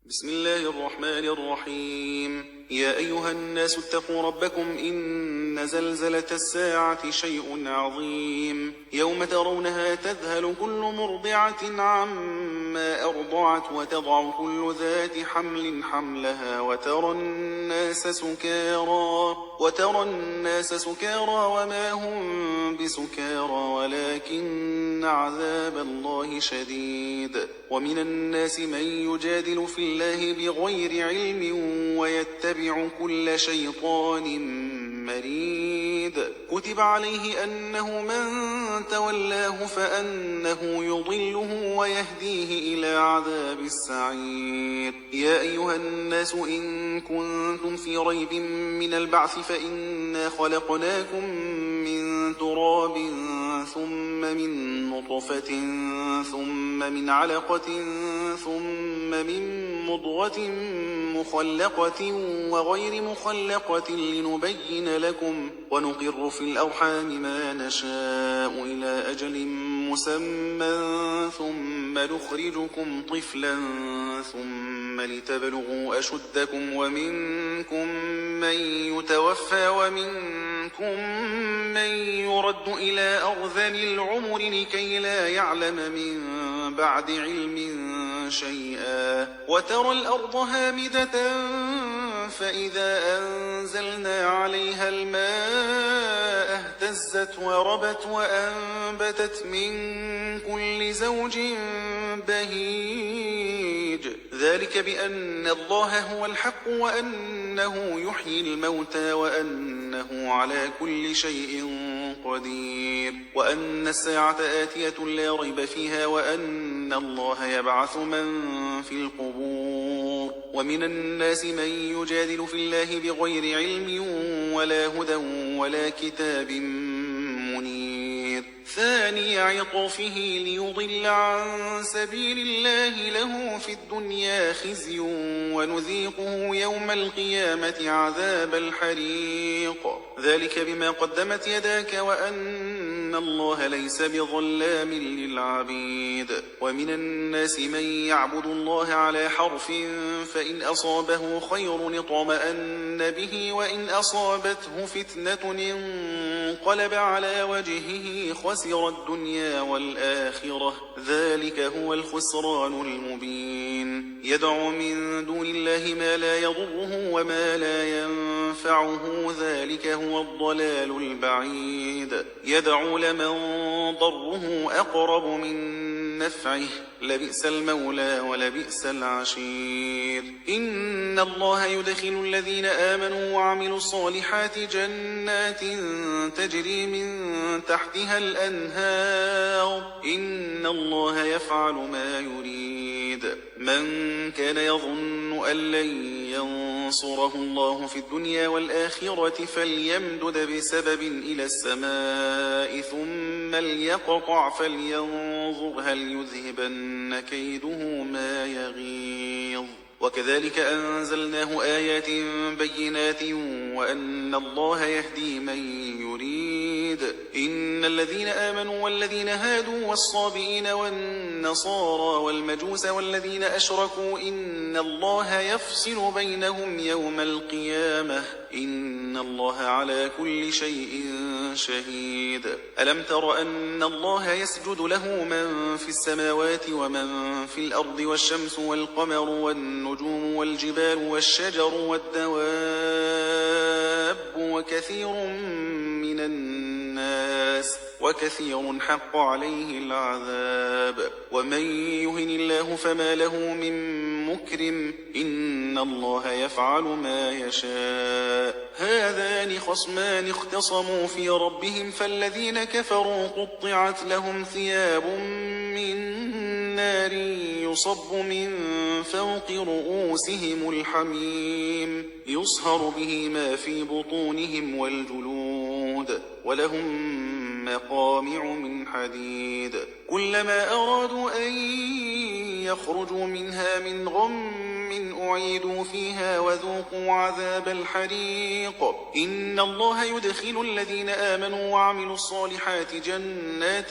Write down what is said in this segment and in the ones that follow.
بسم الله الرحمن الرحيم. يا أيها الناس اتقوا ربكم إن زلزلة الساعة شيء عظيم يوم ترونها تذهل كل مرضعة عما أرضعت وتضع كل ذات حمل حملها وترى الناس سكارى وما هم بسكارى ولكن عذاب الله شديد. ومن الناس من يجادل في الله بغير علم ويتبع كل شيطان مريد. كتب عليه أنه من تولاه فأنه يضله ويهديه إلى عذاب السعير. يا أيها الناس إن كنتم في ريب من البعث فإنا خلقناكم من تراب ثم من نطفة ثم من علقة ثم من مضغة مخلقة وغير مخلقة لنبين لكم ونقر في الأرحام ما نشاء إلى أجل مسمى ثم نخرجكم طفلا ثم لتبلغوا أشدكم ومنكم من يتوفى ومنكم من يرد إلى أرذل العمر لكي لا يعلم من بعد علم شيئا. وترى الأرض هامدة فإذا أنزلنا عليها الماء اهتزت وربت وأنبتت من كل زوج بهيج. ذلك بأن الله هو الحق وأنه يحيي الموتى وأنه على كل شيء قدير وأن الساعة آتية لا ريب فيها وأن الله يبعث من في القبور. ومن الناس من يجادل في الله بغير علم ولا هدى ولا كتاب منير. ثاني عطفه ليضل عن سبيل الله له في الدنيا خزي ونذيقه يوم القيامة عذاب الحريق. ذلك بما قدمت يداك وأن الله ليس بظلام للعبيد. ومن الناس من يعبد الله على حرف فإن أصابه خير اطمأن به وإن أصابته فتنة انقلب على وجهه خسر الدنيا والآخرة ذلك هو الخسران المبين. يدعو من دون الله ما لا يضره وما لا ينفعه ذلك هو الضلال البعيد. يدعو لمن ضره أقرب من نفعه لبئس المولى ولبئس العشير. إن الله يدخل الذين آمنوا وعملوا الصالحات جنات تجري من تحتها الأنهار إن الله يفعل ما يريد. من كان يظن أن لن ينصره الله في الدنيا والآخرة فليمدد بسبب إلى السماء ثم ليقطع فلينظر هل يذهبن كيده ما يغيظ. وكذلك أنزلناه آيات بينات وأن الله يهدي من يريد. إن الذين آمنوا والذين هادوا والصابئين والنصارى والمجوس والذين أشركوا إن الله يفصل بينهم يوم القيامة إن الله على كل شيء شهيد. ألم تر أن الله يسجد له من في السماوات ومن في الأرض والشمس والقمر والنجوم والجبال والشجر والدواب وكثير حق عليه العذاب. ومن يهن الله فما له من مكرم إن الله يفعل ما يشاء. هذان خصمان اختصموا في ربهم فالذين كفروا قطعت لهم ثياب من نار يصب من فوق رؤوسهم الحميم يصهر به ما في بطونهم والجلود ولهم مقامع من حديد. كلما أرادوا أن يخرجوا منها من غم أعيدوا فيها وذوقوا عذاب الحريق إن الله يدخل الذين آمنوا وعملوا الصالحات جنات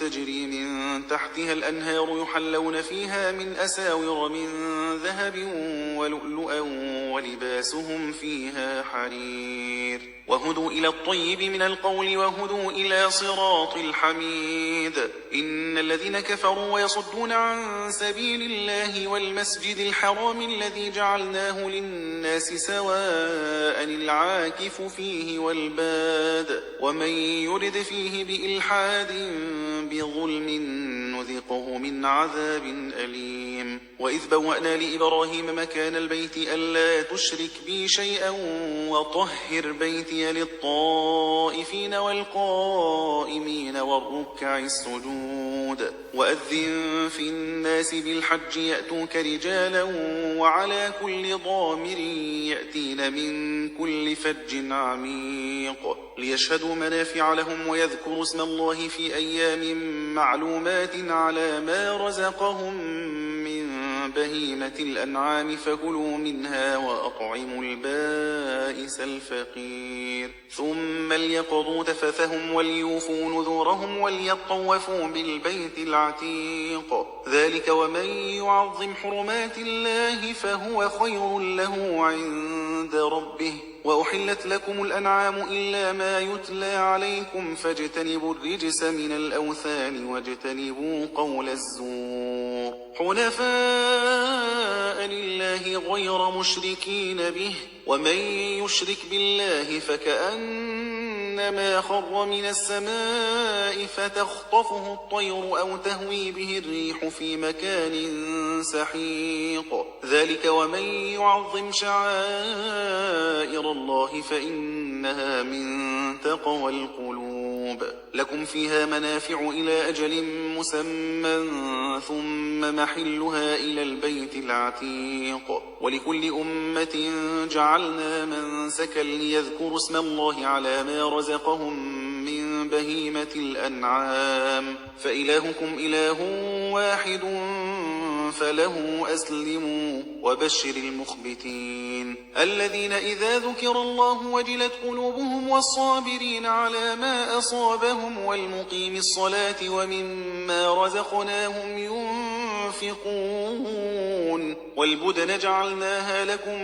تجري من تحتها الأنهار يحلون فيها من أساور من ذهب ولؤلؤا ولباسهم فيها حرير وهدوا إلى الطيب من القول وهدوا إلى صراط الحميد إن الذين كفروا ويصدون عن سبيل الله والمسجد الحرام الذي جعلناه للناس سواء العاكف فيه والباد ومن يرد فيه بإلحاد بظلم نذقه من عذاب أليم وإذ بوأنا لإبراهيم مكان البيت ألا تشرك بي شيئا وطهر بيتي للطائفين والقائمين والركع السجود وأذن في الناس بالحج يأتوك رجالا وعلى كل ضامر يأتين من كل فج عميق ليشهدوا منافع لهم ويذكروا اسم الله في أيام معلومات على ما رزقهم من بهيمة الأنعام فكلوا منها وأطعموا البائس الفقير ثم ليقضوا تفثهم وليوفوا نذورهم وليطوفوا بالبيت العتيق ذلك ومن يعظم حرمات الله فهو خير له عند ربه وأحلت لكم الأنعام إلا ما يتلى عليكم فاجتنبوا الرجس من الأوثان واجتنبوا قول الزور حنفاء لله غير مشركين به ومن يشرك بالله فكأنما خر من السماء فتخطفه الطير أو تهوي به الريح في مكان سحيق ذلك ومن يعظم شعائر الله فإنها من تقوى القلوب لكم فيها منافع إلى أجل مسمى ثم محلها إلى البيت العتيق ولكل أمة جعلنا منسكا ليذكروا اسم الله على ما رزقهم من بهيمة الأنعام فإلهكم إله واحد فله أسلموا وبشر المخبتين الذين إذا ذكر الله وجلت قلوبهم والصابرين على ما أصابهم والمقيم الصلاة ومما رزقناهم ينفقون والبدن جعلناها لكم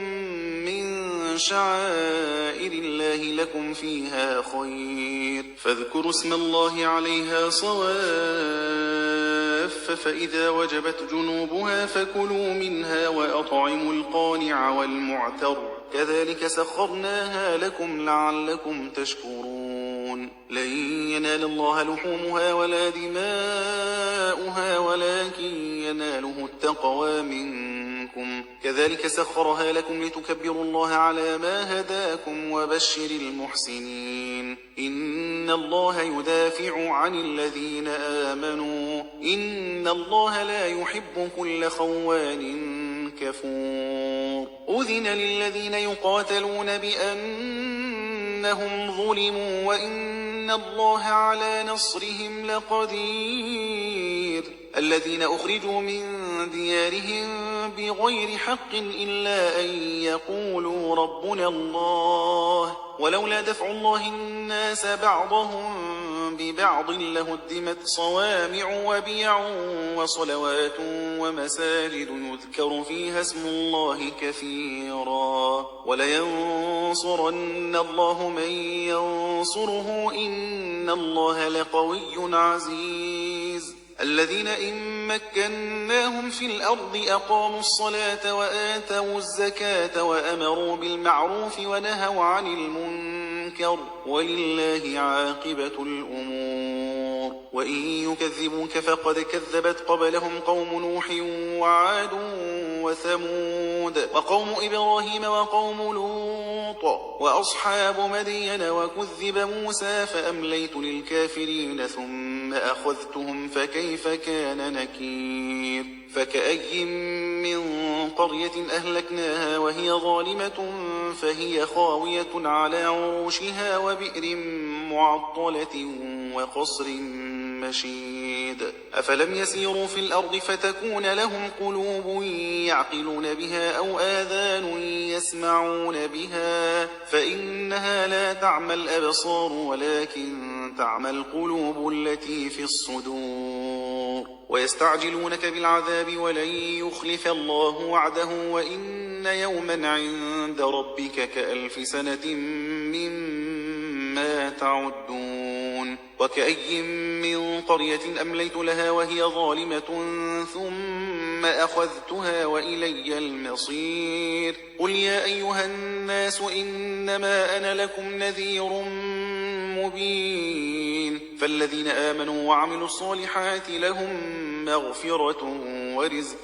من شعائر الله لكم فيها خير فاذكروا اسم الله عليها صواف فإذا وجبت جنوبها فكلوا منها وأطعموا القانع والمعتر كذلك سخرناها لكم لعلكم تشكرون لن ينال الله لحومها ولا دماؤها ولكن يناله التقوى منكم كذلك سخرها لكم لتكبروا الله على ما هداكم وبشر المحسنين إن الله يدافع عن الذين آمنوا إن الله لا يحب كل خوان كفور أذن للذين يقاتلون بأنهم ظلموا وإن الله على نصرهم لقدير الذين أخرجوا من ديارهم بغير حق إلا أن يقولوا ربنا الله ولولا دفع الله الناس بعضهم ببعض لهدمت صوامع وبيع وصلوات ومساجد يذكر فيها اسم الله كثيرا ولينصرن الله من ينصره إن الله لقوي عزيز الذين إن مكناهم في الأرض أقاموا الصلاة وآتوا الزكاة وأمروا بالمعروف ونهوا عن المنكر ولله عاقبة الأمور وإن يكذبوك فقد كذبت قبلهم قوم نوح وعاد وثمود وقوم إبراهيم وقوم لوط وأصحاب مدين وكذب موسى فأمليت للكافرين ثم ثم أخذتهم فكيف كان نكير فكأي من قرية أهلكناها وهي ظالمة فهي خاوية على عروشها وبئر معطلة وقصر مشيد أفلم يسيروا في الأرض فتكون لهم قلوب يعقلون بها أو آذان يسمعون بها فإنها لا تعمى الأبصار ولكن تعمى القلوب التي في الصدور ويستعجلونك بالعذاب ولن يخلف الله وعده وإن يوما عند ربك كألف سنة مما تعدون وكأي من قرية أمليت لها وهي ظالمة ثم أخذتها وإلي المصير قل يا أيها الناس إنما أنا لكم نذير مبين فالذين آمنوا وعملوا الصالحات لهم مغفرة ورزق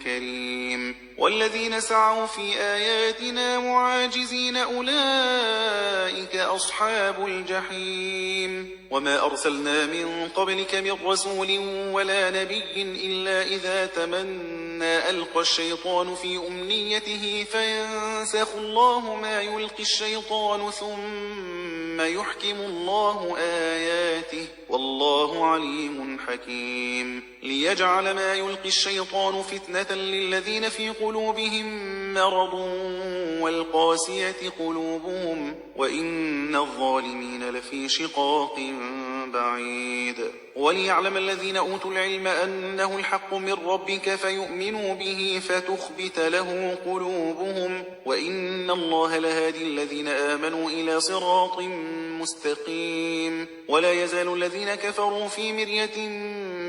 كريم والذين سعوا في آياتنا معاجزين أولئك أصحاب الجحيم وما أرسلنا من قبلك من رسول ولا نبي إلا إذا تمنى ألقى الشيطان في أمنيته فينسخ الله ما يلقي الشيطان ثم يحكم الله آياته والله عليم حكيم ليجعل ما يلقي الشيطان فتنة للذين في قلوبهم مرض والقاسية قلوبهم وإن الظالمين لفي شقاق بعيد وليعلم الذين أوتوا العلم أنه الحق من ربك فيؤمنوا به فتخبت له قلوبهم وإن الله لهادي الذين آمنوا إلى صراط مستقيم ولا يزال الذين كفروا في مرية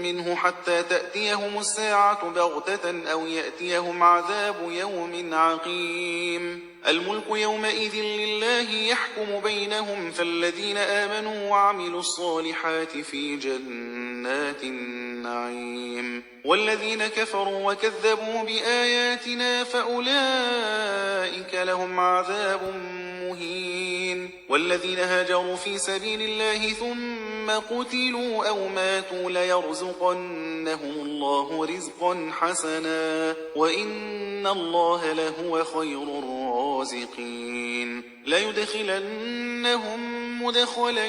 منه حتى تأتيهم الساعة بغتة أو يأتيهم عذاب يوم عقيم الملك يومئذ لله يحكم بينهم فالذين آمنوا وعملوا الصالحات في جنات النعيم والذين كفروا وكذبوا بآياتنا فأولئك لهم عذاب مهين والذين هاجروا في سبيل الله ثم قتلوا أو ماتوا ليرزقنهم الله رزقا حسنا وإن الله لهو خير الرازقين ليدخلنهم مدخلا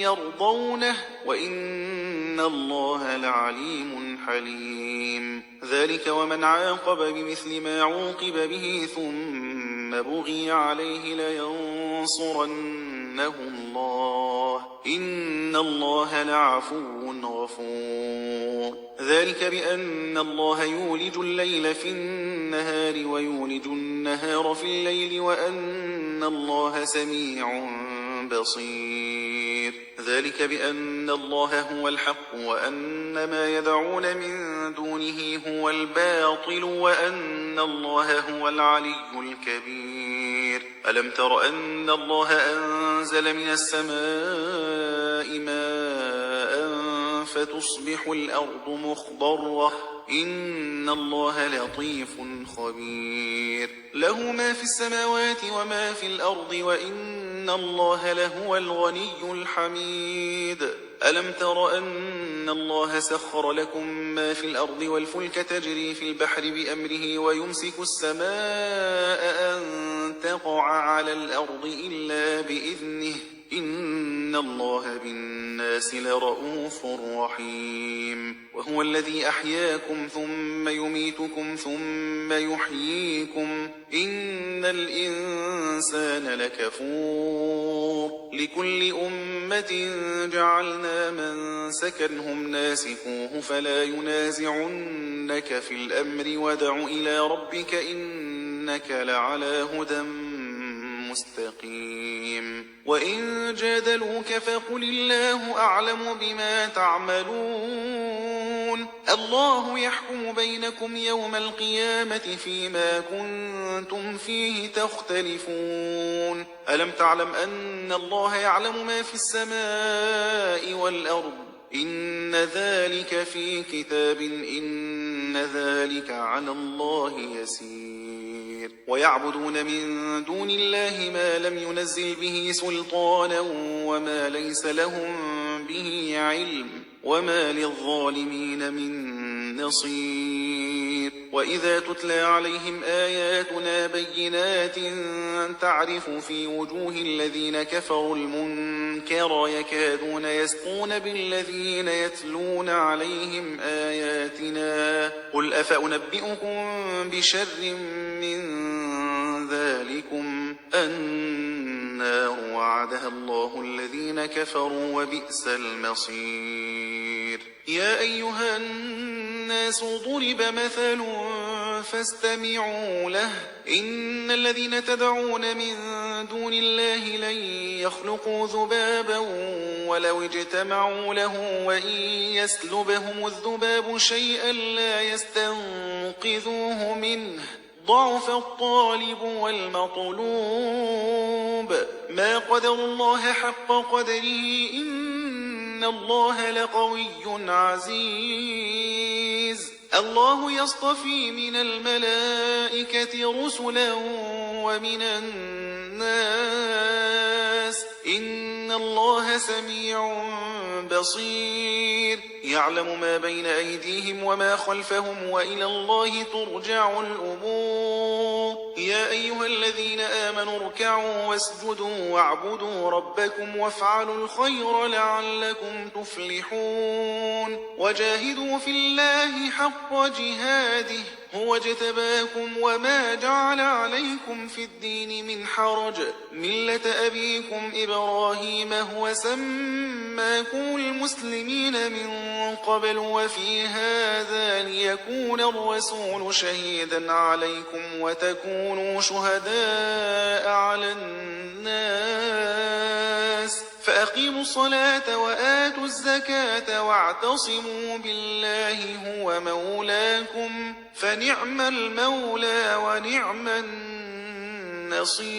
يرضونه وإن الله لعليم حليم ذلك ومن عاقب بمثل ما عوقب به ثم بغي عليه لينصرنه الله إن الله لعفو غفور ذلك بأن الله يولج الليل في النهار ويولج النهار في الليل وأن الله سميع بصير ذلك بأن الله هو الحق وأن ما يدعون من دونه هو الباطل وأن الله هو العلي الكبير ألم تر أن الله أنزل من السماء ماء فتصبح الأرض مخضرة إن الله لطيف خبير له ما في السماوات وما في الأرض وإن الله لهو الغني الحميد ألم تر أن الله سخر لكم ما في الأرض والفلك تجري في البحر بأمره ويمسك السماء أن تقع على الأرض إلا بإذنه إن الله بالناس لرؤوف رحيم وهو الذي أحياكم ثم يميتكم ثم يحييكم إن الإنسان لكفور لكل أمة جعلنا من سكنهم ناسكوه فلا ينازعنك في الأمر ودع إلى ربك إنك لعلى هدى مستقيم وإن جادلوك فقل الله أعلم بما تعملون الله يحكم بينكم يوم القيامة فيما كنتم فيه تختلفون ألم تعلم أن الله يعلم ما في السماء والأرض إن ذلك في كتاب إن ذلك على الله يسير ويعبدون من دون الله ما لم ينزل به سلطانا وما ليس لهم به علم وما للظالمين من نصير وإذا تتلى عليهم آياتنا بينات تعرف في وجوه الذين كفروا المنكر يكادون يسطون بالذين يتلون عليهم آياتنا قل أفأنبئكم بشر من ذلكم النار وعدها الله الذين كفروا وبئس المصير يا أيها الناس ضرب مثل فاستمعوا له إن الذين تدعون من دون الله لن يخلقوا ذبابا ولو اجتمعوا له وإن يسلبهم الذباب شيئا لا يستنقذوه منه ضعف الطالب والمطلوب ما قدر الله حق قدره إن الله لقوي عزيز الله يصطفي من الملائكة رسلا ومن الناس إن الله سميع بصير يعلم ما بين أيديهم وما خلفهم وإلى الله ترجع الأمور يا أيها الذين آمنوا اركعوا واسجدوا واعبدوا ربكم وافعلوا الخير لعلكم تفلحون وجاهدوا في الله حق جهاده هو اجتباكم وما جعل عليكم في الدين من حرج ملة أبيكم إبراهيم هو سماكم المسلمين من قبل وفي هذا ليكون الرسول شهيدا عليكم وتكونوا شهداء على الناس فأقيموا الصلاة وآتوا الزكاة واعتصموا بالله هو مولاكم فنعم المولى ونعم النصير